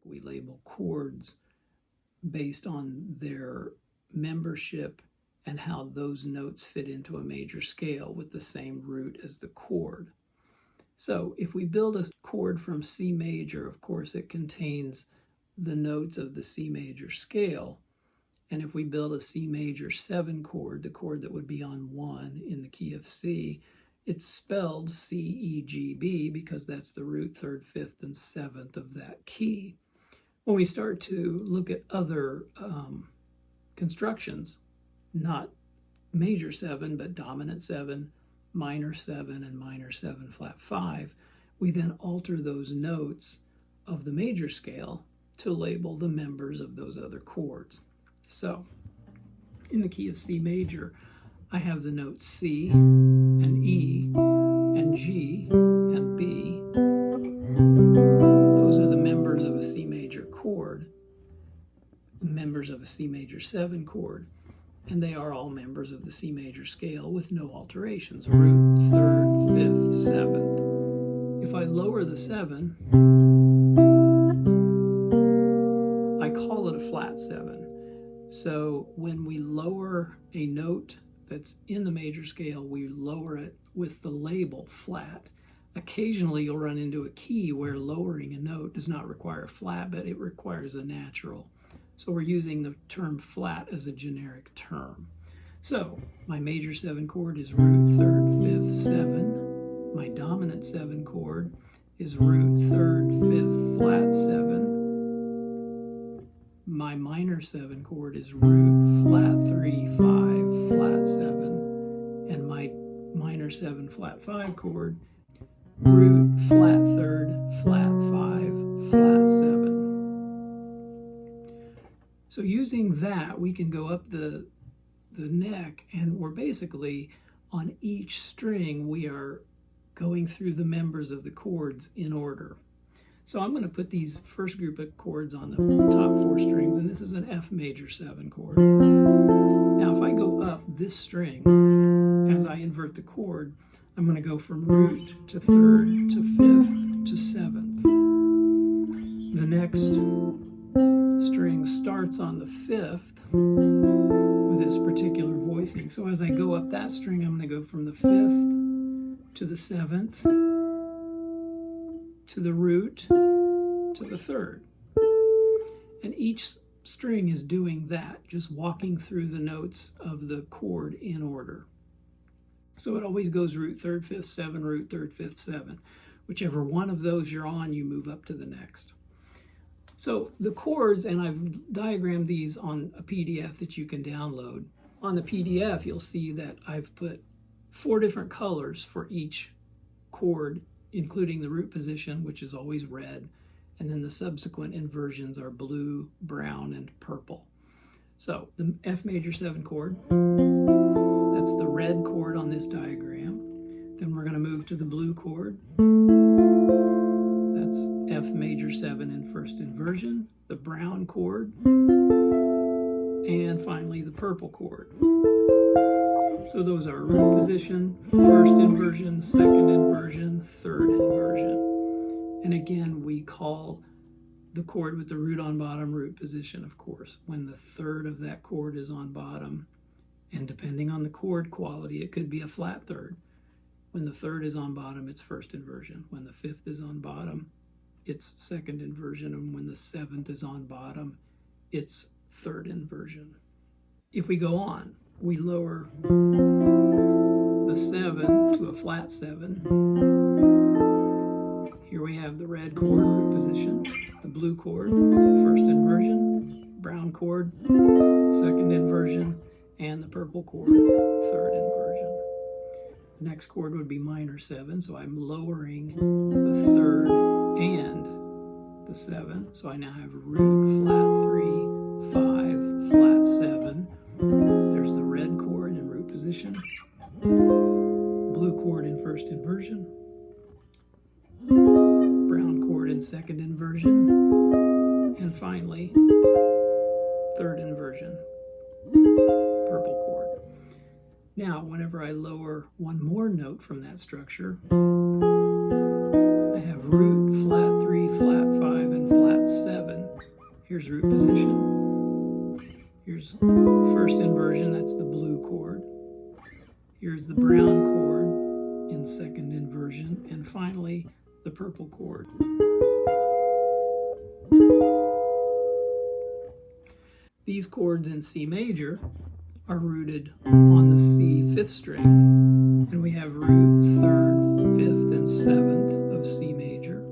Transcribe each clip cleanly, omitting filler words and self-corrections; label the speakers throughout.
Speaker 1: We label chords based on their membership and how those notes fit into a major scale with the same root as the chord. So if we build a chord from C major, of course it contains the notes of the C major scale. And if we build a C major 7 chord, the chord that would be on 1 in the key of C, it's spelled C, E, G, B because that's the root, 3rd, 5th, and 7th of that key. When we start to look at other constructions, not major 7, but dominant 7, minor 7, and minor 7 flat 5, we then alter those notes of the major scale to label the members of those other chords. So, in the key of C major, I have the notes C and E and G and B. Those are the members of a C major chord, members of a C major 7 chord, and they are all members of the C major scale with no alterations, root, 3rd, 5th, 7th. If I lower the 7, I call it a flat 7. So when we lower a note that's in the major scale, we lower it with the label flat. Occasionally you'll run into a key where lowering a note does not require a flat, but it requires a natural. So we're using the term flat as a generic term. So my major 7 chord is root, 3rd, 5th, 7. My dominant 7 chord is root, 3rd, 5th, flat 7. My minor 7 chord is root, flat 3, 5, flat 7. And my minor 7 flat 5 chord, root, flat 3rd, flat 5, flat 7. So using that, we can go up the neck, and we're basically, on each string, we are going through the members of the chords in order. So I'm going to put these first group of chords on the top 4 strings, and this is an F major 7 chord. Now if I go up this string, as I invert the chord, I'm going to go from root to 3rd to 5th to 7th. The next string starts on the 5th with this particular voicing. So as I go up that string, I'm going to go from the 5th to the 7th, to the root, to the 3rd. And each string is doing that, just walking through the notes of the chord in order. So it always goes root, 3rd, 5th, 7, root, 3rd, 5th, 7. Whichever one of those you're on, you move up to the next. So the chords, and I've diagrammed these on a PDF that you can download. On the PDF, you'll see that I've put 4 different colors for each chord, including the root position, which is always red, and then the subsequent inversions are blue, brown, and purple. So the F major 7 chord, that's the red chord on this diagram. Then we're going to move to the blue chord. That's F major 7 in first inversion, the brown chord, and finally the purple chord. So those are root position, first inversion, second inversion, third inversion. And again, we call the chord with the root on bottom root position, of course. When the 3rd of that chord is on bottom, and depending on the chord quality, it could be a flat 3rd. When the 3rd is on bottom, it's first inversion. When the 5th is on bottom, it's second inversion. And when the 7th is on bottom, it's third inversion. If we go on, we lower the 7 to a flat 7. Here we have the red chord, root position, the blue chord, first inversion, brown chord, second inversion, and the purple chord, third inversion. The next chord would be minor 7, so I'm lowering the 3rd and the 7. So I now have root, flat 3, 5, flat 7. There's the red chord in root position, blue chord in first inversion, brown chord in second inversion, and finally, third inversion, purple chord. Now, whenever I lower one more note from that structure, I have root, flat 3, flat 5, and flat 7. Here's root position. Here's first inversion, that's the blue chord. Here's the brown chord in second inversion. And finally, the purple chord. These chords in C major are rooted on the C fifth string, and we have root, third, fifth, and seventh of C major.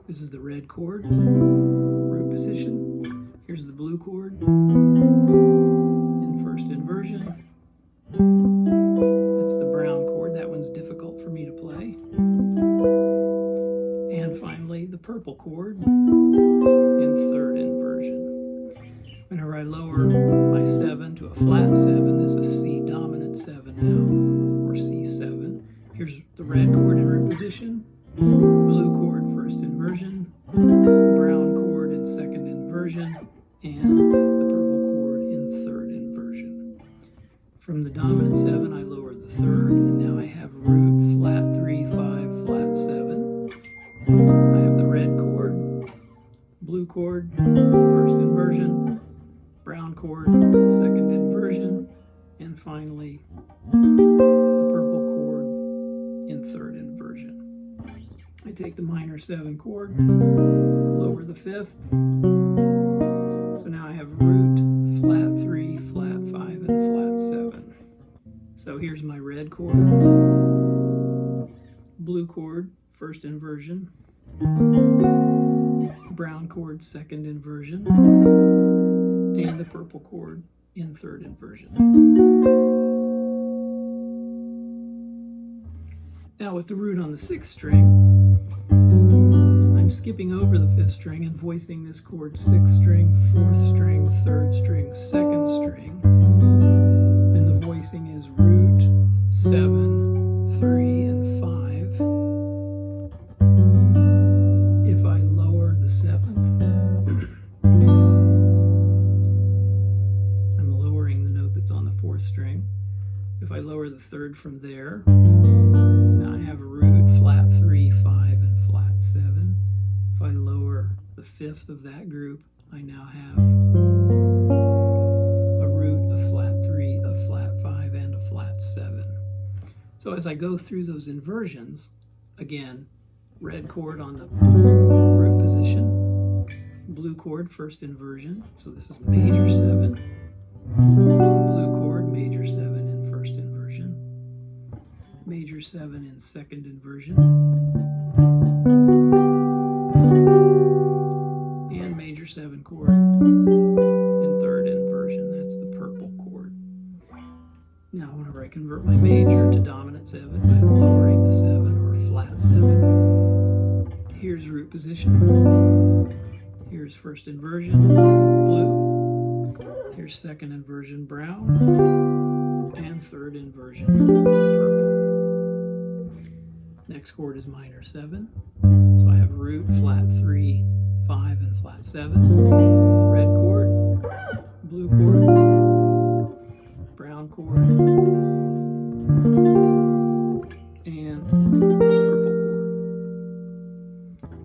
Speaker 1: This is the red chord, root position. Here's the blue chord in first inversion. That's the brown chord. That one's difficult for me to play. And finally, the purple chord in third inversion. Whenever I lower my 7 to a flat 7, this is C dominant 7 now, or C7. Here's the red chord in root position, blue chord first inversion, brown chord in second inversion, and the purple chord in third inversion. From the dominant 7, I lower the third, and now I have root, flat 3, 5, flat 7. I have the red chord, blue chord, first inversion, brown chord, second inversion, and finally the purple chord in third inversion. I take the minor 7 chord, lower the fifth, so now I have root, flat 3, flat 5, and flat 7. So here's my red chord, blue chord, first inversion, brown chord, second inversion, and the purple chord in third inversion. Now with the root on the 6th string, I'm skipping over the 5th string and voicing this chord 6th string, 4th string, 3rd string, 2nd string. And the voicing is root, 7, 3, and 5. If I lower the 7th, on the 4th string. If I lower the 3rd from there, now I have a root, flat 3, 5, and flat 7. If I lower the 5th of that group, I now have a root, a flat 3, a flat 5, and a flat 7. So as I go through those inversions, again, red chord on the root position, blue chord, first inversion, so this is major 7, blue chord, major 7 in first inversion, major 7 in second inversion, and major 7 chord in third inversion. That's the purple chord. Now whenever I convert my major to dominant 7 by lowering the 7 or flat 7, here's root position, here's first inversion, blue, here's second inversion, brown, and third inversion, purple. Next chord is minor 7. So I have root, flat 3, 5, and flat 7. Red chord, blue chord, brown chord, and purple chord.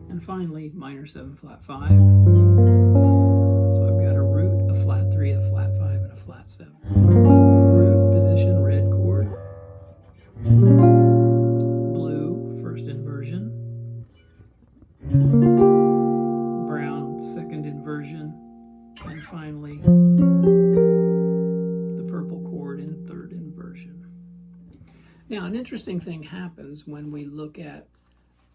Speaker 1: And finally, minor 7, flat 5. Flat 3, a flat 5, and a flat 7. Root position, red chord, blue, first inversion, brown, second inversion, and finally the purple chord in third inversion. Now, an interesting thing happens when we look at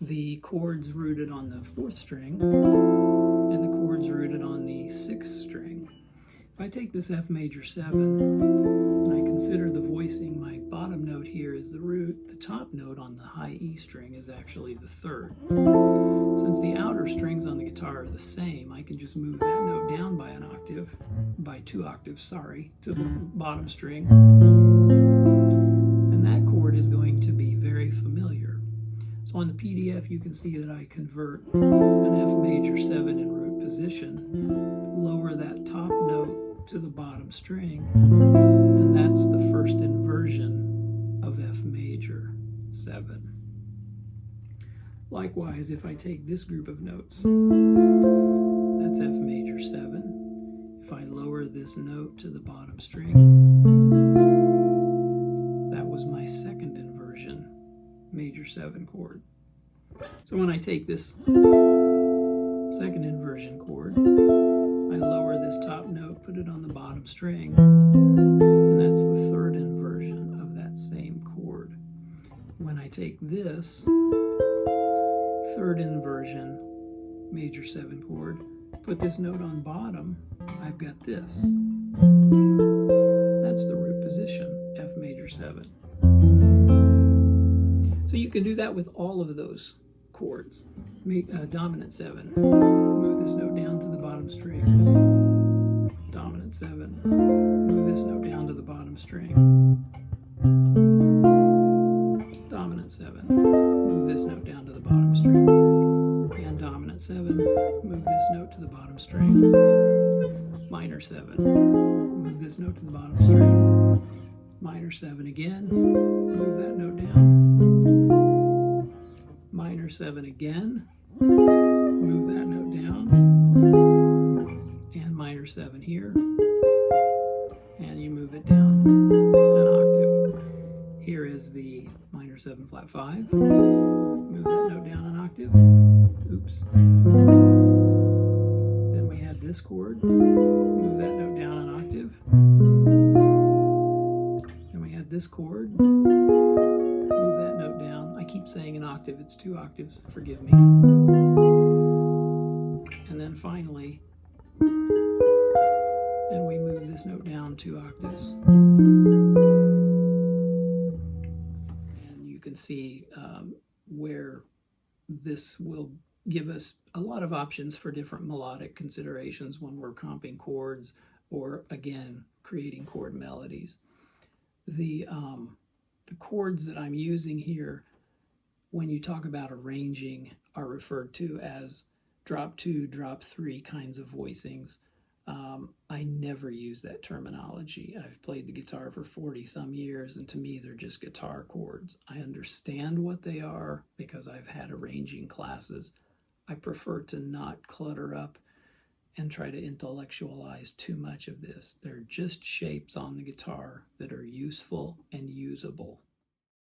Speaker 1: the chords rooted on the 4th string and the chords rooted on the 6th string. If I take this F major 7 and I consider the voicing, my bottom note here is the root, the top note on the high E string is actually the 3rd. Since the outer strings on the guitar are the same, I can just move that note down by an octave, by 2 octaves, sorry, to the bottom string. And that chord is going to be very familiar. So on the PDF you can see that I convert an F major 7 in root position, lower that top note to the bottom string, and that's the first inversion of F major 7. Likewise, if I take this group of notes, that's F major 7. this note to the bottom string. That was my second inversion major 7 chord. So when I take this second inversion chord, I lower this top note, put it on the bottom string, and that's the third inversion of that same chord. When I take this third inversion major 7 chord, put this note on bottom, I've got this. That's the root position, F major 7. So you can do that with all of those chords. Dominant 7. Move this note down to the bottom string. Dominant 7. Move this note down to the bottom string. Dominant 7. Move this note down to the bottom string. And dominant 7. Move this note to the bottom string. Minor 7. Move this note to the bottom string. Minor 7 again. Move that note down. Minor 7 again. Move that note down. And minor 7 here. And you move it down an octave. Here is the minor 7 flat 5. Move that note down an octave. Oops. Then we have this chord. Move that note down an octave. Then we have this chord. Move that note down. I keep saying an octave. It's 2 octaves. Forgive me. And then finally, and we move this note down 2 octaves. And you can see where this will give us a lot of options for different melodic considerations when we're comping chords or, again, creating chord melodies. The chords that I'm using here, when you talk about arranging, are referred to as drop 2, drop 3 kinds of voicings. I never use that terminology. I've played the guitar for 40-some years, and to me, they're just guitar chords. I understand what they are because I've had arranging classes. I prefer to not clutter up and try to intellectualize too much of this. They're just shapes on the guitar that are useful and usable.